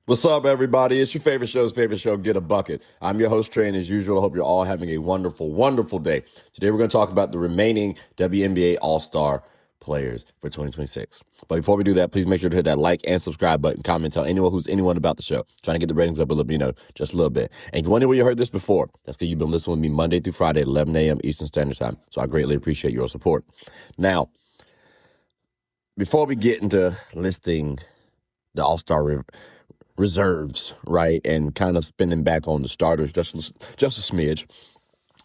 What's up, everybody? It's your favorite show, Get a Bucket. I'm your host, Trey, and as usual, I hope you're all having a wonderful, wonderful day. Today, we're going to talk about the remaining WNBA All-Star players for 2026. But before we do that, please make sure to hit that like and subscribe button, comment, tell anyone who's anyone about the show. Trying to get the ratings up a little, just a little bit. And if you wonder where you heard this before, that's because you've been listening with me Monday through Friday at 11 a.m. Eastern Standard Time. So I greatly appreciate your support. Now, before we get into listing the All-Star reserves, right, and kind of spinning back on the starters just a smidge,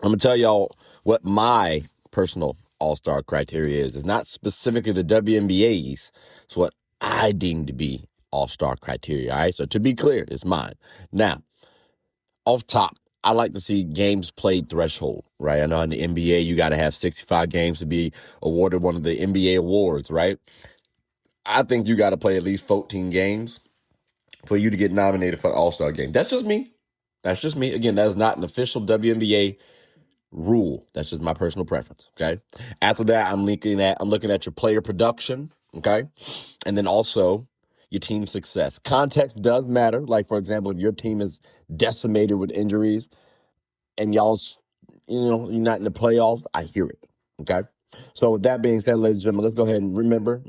I'm going to tell y'all what my personal all-star criteria is. It's not specifically the WNBA's. It's what I deem to be all-star criteria, all right? So to be clear, it's mine. Now, off top, I like to see games played threshold, right? I know in the NBA, you got to have 65 games to be awarded one of the NBA awards, right? I think you got to play at least 14 games for you to get nominated for the All-Star game. That's just me. Again, that is not an official WNBA rule. That's just my personal preference, okay? After that, I'm looking at your player production, okay? And then also your team success. Context does matter. Like, for example, if your team is decimated with injuries and y'all's, you're not in the playoffs, I hear it, okay? So with that being said, ladies and gentlemen, let's go ahead and remember,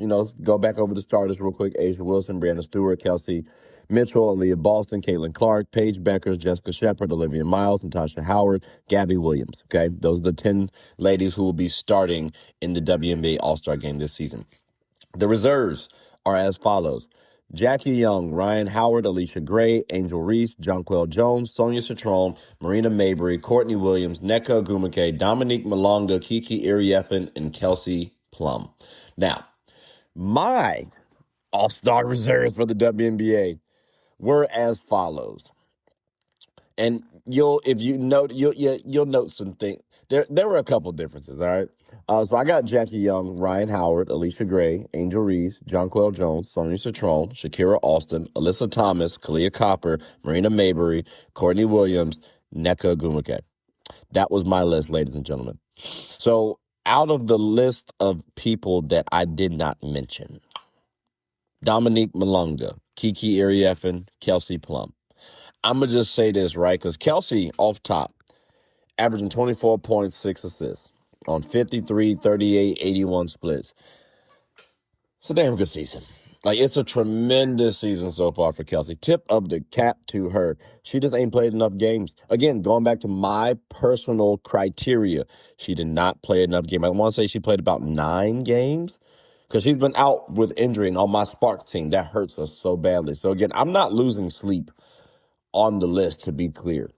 go back over the starters real quick. Asia Wilson, Brianna Stewart, Kelsey Mitchell, Aaliyah Boston, Caitlin Clark, Paige Beckers, Jessica Shepard, Olivia Miles, Natasha Howard, Gabby Williams, okay? Those are the 10 ladies who will be starting in the WNBA All-Star game this season. The reserves are as follows. Jackie Young, Ryan Howard, Alicia Gray, Angel Reese, Jonquel Jones, Sonia Citron, Marina Mabry, Courtney Williams, Nneka Ogwumike, Dominique Malonga, Kiki Iriefin, and Kelsey Plum. Now, my all-star reserves for the WNBA were as follows. And you'll note some things. There were a couple differences, all right? So I got Jackie Young, Ryan Howard, Alicia Gray, Angel Reese, Jonquel Jones, Sonia Citron, Shakira Austin, Alyssa Thomas, Kahleah Copper, Marina Mabry, Courtney Williams, Nneka Ogwumike. That was my list, ladies and gentlemen. So out of the list of people that I did not mention, Dominique Malonga, Kiki Iriefin, Kelsey Plum. I'm going to just say this, right? Because Kelsey, off top, averaging 24.6 assists on 53, 38, 81 splits. It's a damn good season. It's a tremendous season so far for Kelsey. Tip of the cap to her. She just ain't played enough games. Again, going back to my personal criteria, she did not play enough games. I want to say she played about 9 games because she's been out with injury, and on my Sparks team, that hurts us so badly. So, again, I'm not losing sleep on the list, to be clear.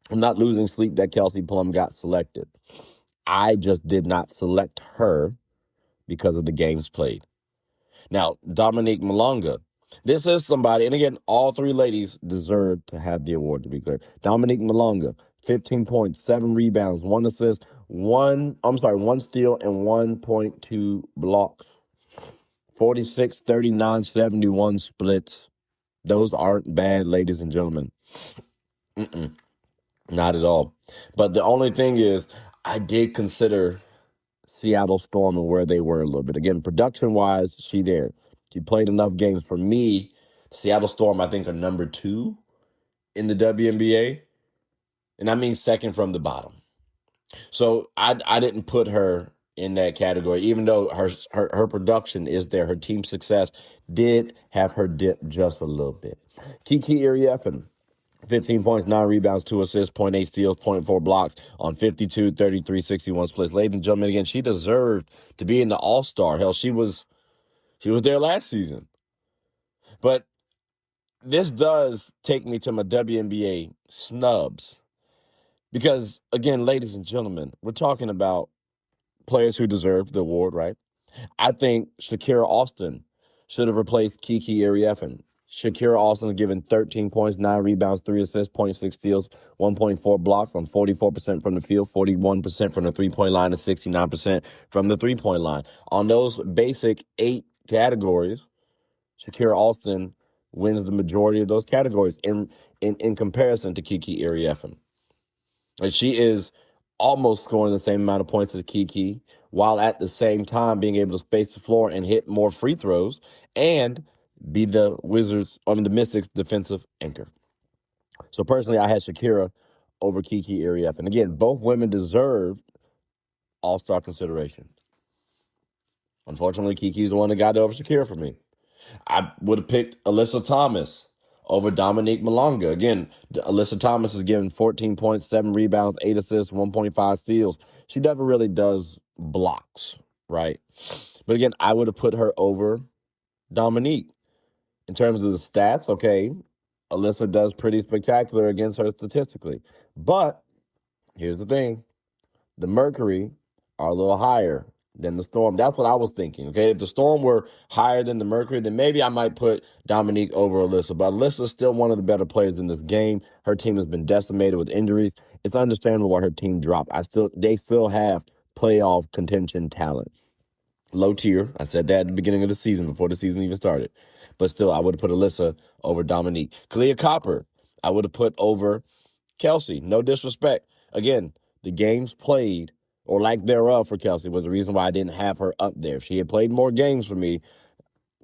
I'm not losing sleep that Kelsey Plum got selected. I just did not select her because of the games played. Now, Dominique Malonga. This is somebody, and again, all 3 ladies deserve to have the award, to be clear. Dominique Malonga, 15 points, 7 rebounds, 1 assist, 1 steal, and 1.2 blocks. 46, 39, 71 splits. Those aren't bad, ladies and gentlemen. Not at all. But the only thing is, I did consider Seattle Storm and where they were a little bit. Again, production-wise, she there. She played enough games. For me, Seattle Storm, I think, are number 2 in the WNBA. And I mean second from the bottom. So I didn't put her in that category, even though her production is there. Her team success did have her dip just a little bit. Kiki Iriefin, 15 points, 9 rebounds, 2 assists, 0.8 steals, 0.4 blocks on 52, 33, 61 splits. Ladies and gentlemen, again, she deserved to be in the All-Star. Hell, she was there last season. But this does take me to my WNBA snubs. Because, again, ladies and gentlemen, we're talking about players who deserve the award, right? I think Shakira Austin should have replaced Kiki Iriefin. Shakira Austin given 13 points, 9 rebounds, 3 assists, 0.6 steals, 1.4 blocks on 44% from the field, 41% from the three-point line, and 69% from the three-point line. On those basic 8 categories, Shakira Austin wins the majority of those categories in comparison to Kiki Iriefin. She is almost scoring the same amount of points as Kiki, while at the same time being able to space the floor and hit more free throws. And be the the Mystics' defensive anchor. So personally, I had Shakira over Kiki Arief. And again, both women deserved All-Star consideration. Unfortunately, Kiki's the one that got it over Shakira for me. I would have picked Alyssa Thomas over Dominique Malonga. Again, Alyssa Thomas is given 14 points, 7 rebounds, 8 assists, 1.5 steals. She never really does blocks, right? But again, I would have put her over Dominique. In terms of the stats, okay, Alyssa does pretty spectacular against her statistically. But here's the thing. The Mercury are a little higher than the Storm. That's what I was thinking, okay? If the Storm were higher than the Mercury, then maybe I might put Dominique over Alyssa. But Alyssa's still one of the better players in this game. Her team has been decimated with injuries. It's understandable why her team dropped. They still have playoff contention talent. Low tier. I said that at the beginning of the season, before the season even started. But still, I would have put Alyssa over Dominique. Kahleah Copper, I would have put over Kelsey. No disrespect. Again, the games played, or lack thereof for Kelsey, was the reason why I didn't have her up there. If she had played more games for me,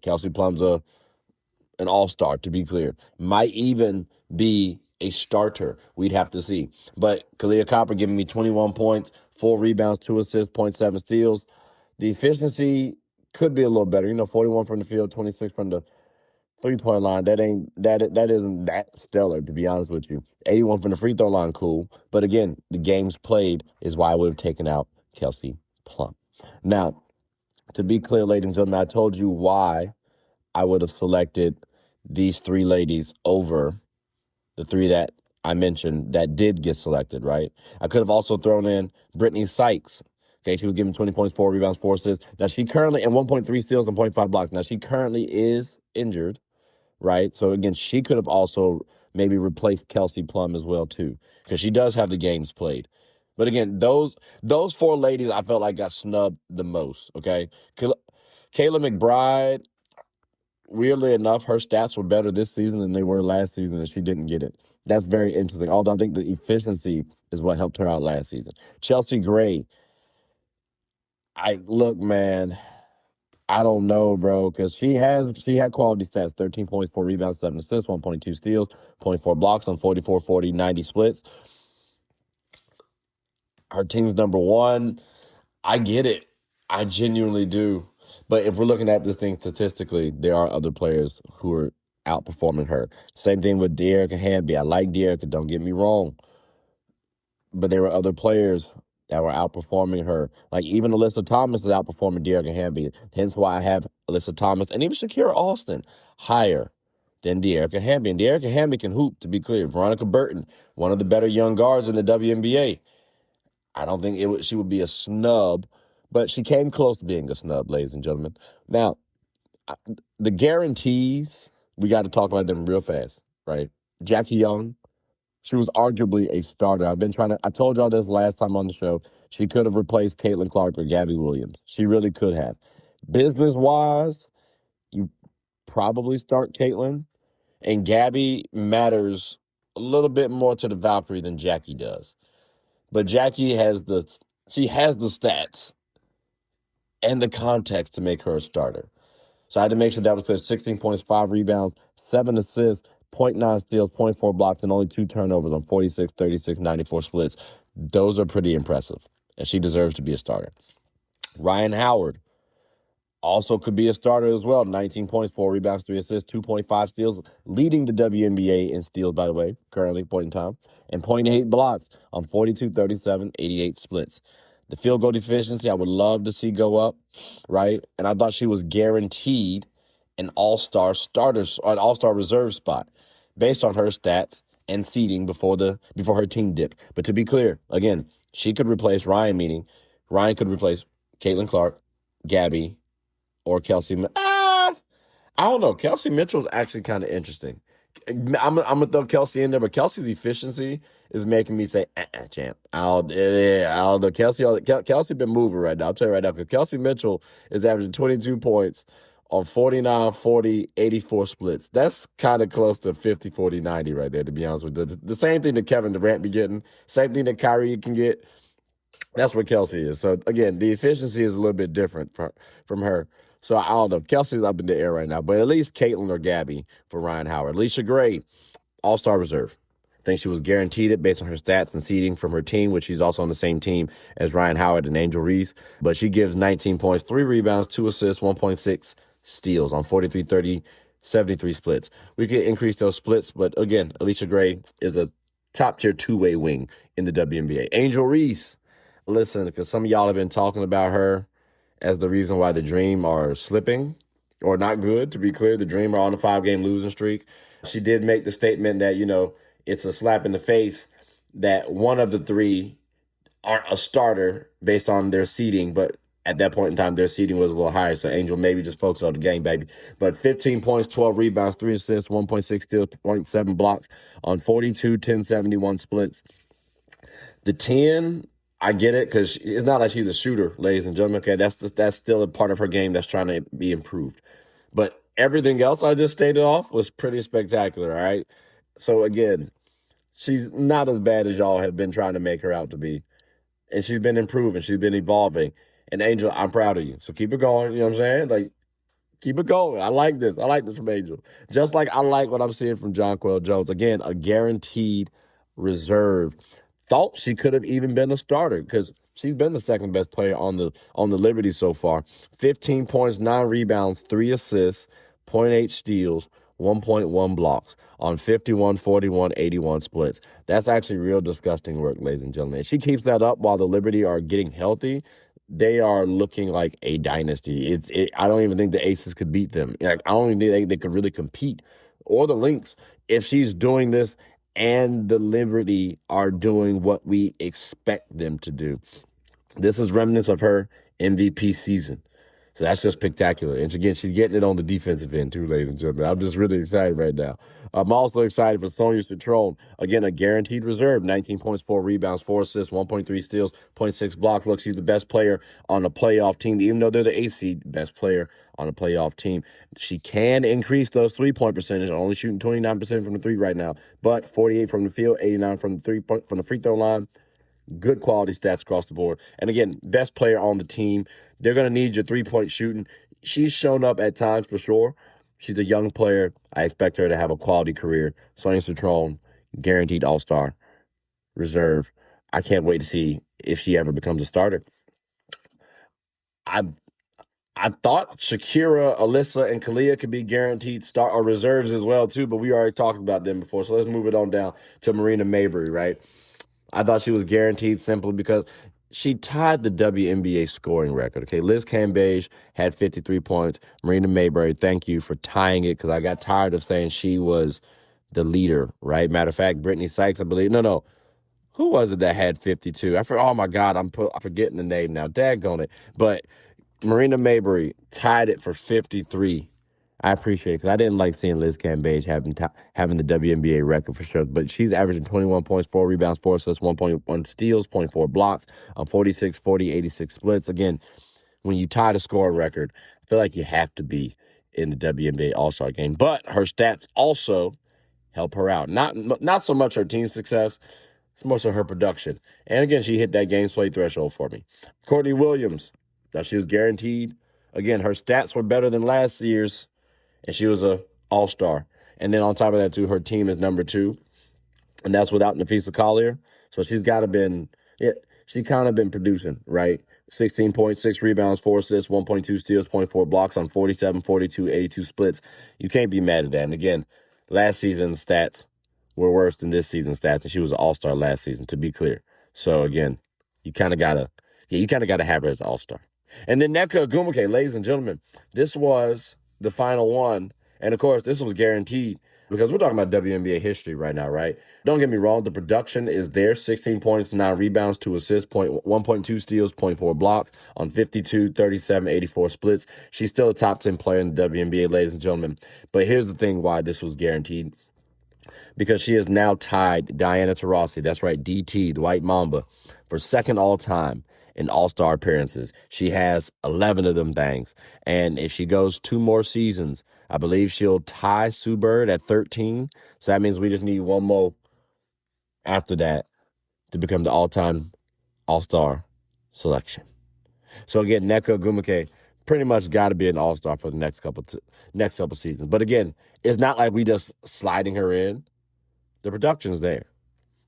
Kelsey Plum's an all-star, to be clear. Might even be a starter. We'd have to see. But Kahleah Copper giving me 21 points, 4 rebounds, 2 assists, 0.7 steals. The efficiency could be a little better. 41 from the field, 26 from the three-point line. That isn't that stellar, to be honest with you. 81 from the free throw line, cool. But again, the games played is why I would have taken out Kelsey Plum. Now, to be clear, ladies and gentlemen, I told you why I would have selected these 3 ladies over the 3 that I mentioned that did get selected, right? I could have also thrown in Brittany Sykes. Okay, she was given 20 points, 4 rebounds, 4 assists. Now, she currently, and 1.3 steals and 0.5 blocks. Now, she currently is injured, right? So, again, she could have also maybe replaced Kelsey Plum as well, too, because she does have the games played. But, again, those 4 ladies I felt like got snubbed the most, okay? Kayla McBride, weirdly enough, her stats were better this season than they were last season, and she didn't get it. That's very interesting, although I think the efficiency is what helped her out last season. Chelsea Gray, look, man, I don't know, bro, because she had quality stats: 13 points, 4 rebounds, 7 assists, 1.2 steals, 0.4 blocks on 44, 40, 90 splits. Her team's number 1. I get it. I genuinely do. But if we're looking at this thing statistically, there are other players who are outperforming her. Same thing with De'Erica Hamby. I like De'Erica, don't get me wrong. But there were other players that were outperforming her. Like even Alyssa Thomas is outperforming De'Erica Hamby. Hence why I have Alyssa Thomas and even Shakira Austin higher than De'Erica Hamby. And De'Erica Hamby can hoop, to be clear. Veronica Burton, one of the better young guards in the WNBA. I don't think she would be a snub, but she came close to being a snub, ladies and gentlemen. Now, the guarantees, we got to talk about them real fast, right? Jackie Young, she was arguably a starter. I told y'all this last time on the show. She could have replaced Caitlin Clark or Gabby Williams. She really could have. Business-wise, you probably start Caitlin, and Gabby matters a little bit more to the Valkyrie than Jackie does. But Jackie has the stats and the context to make her a starter. So I had to make sure that was clear. 16 points, 5 rebounds, 7 assists, 0.9 steals, 0.4 blocks, and only 2 turnovers on 46, 36, 94 splits. Those are pretty impressive, and she deserves to be a starter. Ryan Howard also could be a starter as well. 19 points, 4 rebounds, 3 assists, 2.5 steals, leading the WNBA in steals, by the way, currently, point in time, and 0.8 blocks on 42, 37, 88 splits. The field goal efficiency, I would love to see go up, right? And I thought she was guaranteed an all-star an all-star reserve spot based on her stats and seeding before her team dip. But to be clear, again, she could replace Ryan, meaning Ryan could replace Caitlin Clark, Gabby, or Kelsey. I don't know. Kelsey Mitchell's actually kind of interesting. I'm gonna throw Kelsey in there, but Kelsey's efficiency is making me say, champ. I'll know. Kelsey been moving right now. I'll tell you right now, because Kelsey Mitchell is averaging 22 points on 49, 40, 84 splits. That's kind of close to 50, 40, 90 right there, to be honest with you. The same thing that Kevin Durant be getting, same thing that Kyrie can get. That's what Kelsey is. So, again, the efficiency is a little bit different from her. So I don't know. Kelsey's up in the air right now, but at least Caitlin or Gabby for Ryan Howard. Alicia Gray, All-Star reserve. I think she was guaranteed it based on her stats and seeding from her team, which she's also on the same team as Ryan Howard and Angel Reese. But she gives 19 points, 3 rebounds, 2 assists, 1.6 steals on 43, 30, 73 splits. We could increase those splits, but again, Alicia Gray is a top-tier two-way wing in the WNBA. Angel Reese, listen, because some of y'all have been talking about her as the reason why the Dream are slipping or not good. To be clear, the Dream are on a 5-game losing streak. She did make the statement that, it's a slap in the face that one of the three aren't a starter based on their seeding, but at that point in time, their seeding was a little higher, so Angel maybe just focus on the game, baby. But 15 points, 12 rebounds, 3 assists, 1.6 steals, 0.7 blocks on 42, 10, 71 splits. The 10, I get it, because it's not like she's a shooter, ladies and gentlemen. Okay, that's still a part of her game that's trying to be improved. But everything else I just stated off was pretty spectacular, all right? So, again, she's not as bad as y'all have been trying to make her out to be. And she's been improving. She's been evolving. And, Angel, I'm proud of you. So keep it going. You know what I'm saying? Like, keep it going. I like this. I like this from Angel. Just like I like what I'm seeing from Jonquel Jones. Again, a guaranteed reserve. Thought she could have even been a starter because she's been the second best player on the Liberty so far. 15 points, 9 rebounds, 3 assists, 0.8 steals, 1.1 blocks on 51, 41, 81 splits. That's actually real disgusting work, ladies and gentlemen. If she keeps that up while the Liberty are getting healthy, they are looking like a dynasty. I don't even think the Aces could beat them. Like, I don't even think they could really compete, or the Lynx, if she's doing this and the Liberty are doing what we expect them to do. This is remnants of her MVP season. So that's just spectacular. And again, she's getting it on the defensive end too, ladies and gentlemen. I'm just really excited right now. I'm also excited for Sonia Citron. Again, a guaranteed reserve, 19 points, 4 rebounds, 4 assists, 1.3 steals, 0.6 blocks. Look, she's the best player on a playoff team, even though they're the 8th seed, best player on a playoff team. She can increase those three-point percentage, only shooting 29% from the three right now, but 48 from the field, 89 from the free throw line. Good quality stats across the board. And again, best player on the team. They're going to need your three-point shooting. She's shown up at times for sure. She's a young player. I expect her to have a quality career. Sonia Citron, guaranteed All-Star reserve. I can't wait to see if she ever becomes a starter. I thought Shakira, Alyssa, and Kahleah could be guaranteed start or reserves as well too, but we already talked about them before. So let's move it on down to Marina Mabrey, right? I thought she was guaranteed simply because she tied the WNBA scoring record. Okay, Liz Cambage had 53 points. Marina Mabrey, thank you for tying it, because I got tired of saying she was the leader, right? Matter of fact, Brittany Sykes, I believe. No. Who was it that had 52? Oh, my God, I'm forgetting the name now. Daggone it. But Marina Mabrey tied it for 53. I appreciate it, because I didn't like seeing Liz Cambage having the WNBA record for sure. But she's averaging 21 points, 4 rebounds, 4 assists, 1.1 steals, 0.4 blocks on 46, 40, 86 splits. Again, when you tie the scoring record, I feel like you have to be in the WNBA All-Star game. But her stats also help her out. Not so much her team success, it's more so her production. And again, she hit that games play threshold for me. Courtney Williams, that she was guaranteed. Again, her stats were better than last year's, and she was a All-Star. And then on top of that, too, her team is number 2, and that's without Nafisa Collier. So she's kind of been producing, right? 16 points, 6 rebounds, 4 assists, 1.2 steals, 0.4 blocks on 47, 42, 82 splits. You can't be mad at that. And again, last season's stats were worse than this season's stats, and she was an All-Star last season, to be clear. So again, you kind of gotta have her as an All-Star. And then Nneka Ogwumike, ladies and gentlemen, this was the final one. And, of course, this was guaranteed because we're talking about WNBA history right now, right? Don't get me wrong. The production is there. 16 points, 9 rebounds, 2 assists, 1.2 steals, 0.4 blocks on 52, 37, 84 splits. She's still a top 10 player in the WNBA, ladies and gentlemen. But here's the thing why this was guaranteed. Because she has now tied Diana Taurasi, that's right, DT, the White Mamba, for second all-time in All-Star appearances. She has 11 of them things. And if she goes 2 more seasons, I believe she'll tie Sue Bird at 13. So that means we just need 1 more after that to become the all-time All-Star selection. So again, Nneka Ogwumike, pretty much got to be an all-star for the next couple seasons. But again, it's not like we just sliding her in. The production's there.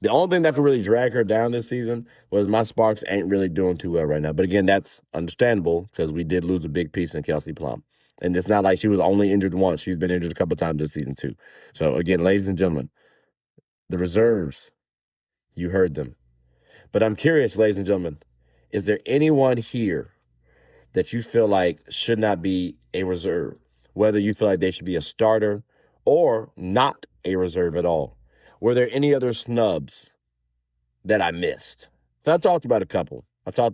The only thing that could really drag her down this season was my Sparks ain't really doing too well right now. But again, that's understandable because we did lose a big piece in Kelsey Plum. And it's not like she was only injured once. She's been injured a couple times this season too. So again, ladies and gentlemen, the reserves, you heard them. But I'm curious, ladies and gentlemen, is there anyone here that you feel like should not be a reserve? Whether you feel like they should be a starter or not a reserve at all. Were there any other snubs that I missed? So I talked about a couple. Because I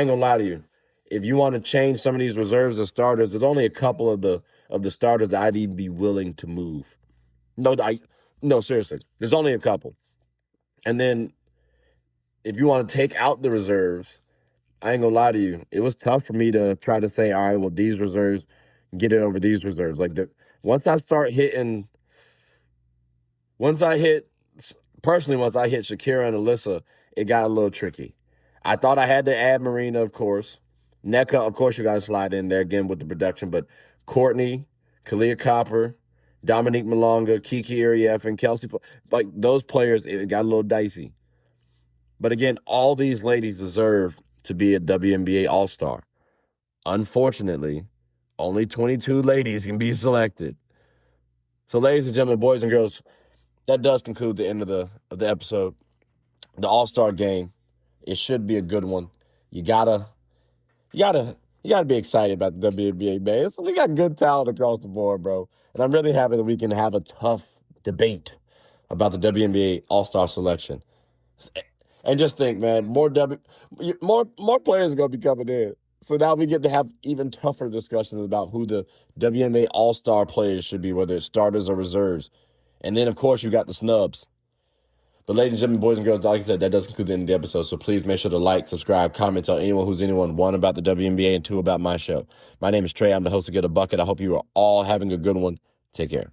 ain't going to lie to you. If you want to change some of these reserves as starters, there's only a couple of the starters that I'd even be willing to move. No, seriously. There's only a couple. And then if you want to take out the reserves, I ain't going to lie to you. It was tough for me to try to say, all right, well, these reserves, get it over these reserves. Like, once I hit Shakira and Alyssa, it got a little tricky. I thought I had to add Marina, of course. NECA, of course, you got to slide in there again with the production. But Courtney, Kahleah Copper, Dominique Malonga, Kiki, and Kelsey, like those players, it got a little dicey. But again, all these ladies deserve to be a WNBA All-Star. Unfortunately, only 22 ladies can be selected. So, ladies and gentlemen, boys and girls, that does conclude the end of the episode. The All-Star game, it should be a good one. You gotta be excited about the WNBA, man. We got good talent across the board, bro. And I'm really happy that we can have a tough debate about the WNBA All-Star selection. And just think, man, more players are gonna be coming in. So now we get to have even tougher discussions about who the WNBA All-Star players should be, whether it's starters or reserves. And then, of course, you got the snubs. But ladies and gentlemen, boys and girls, like I said, that does conclude the end of the episode. So please make sure to like, subscribe, comment, tell anyone, one, about the WNBA, and two, about my show. My name is Trey. I'm the host of Get a Bucket. I hope you are all having a good one. Take care.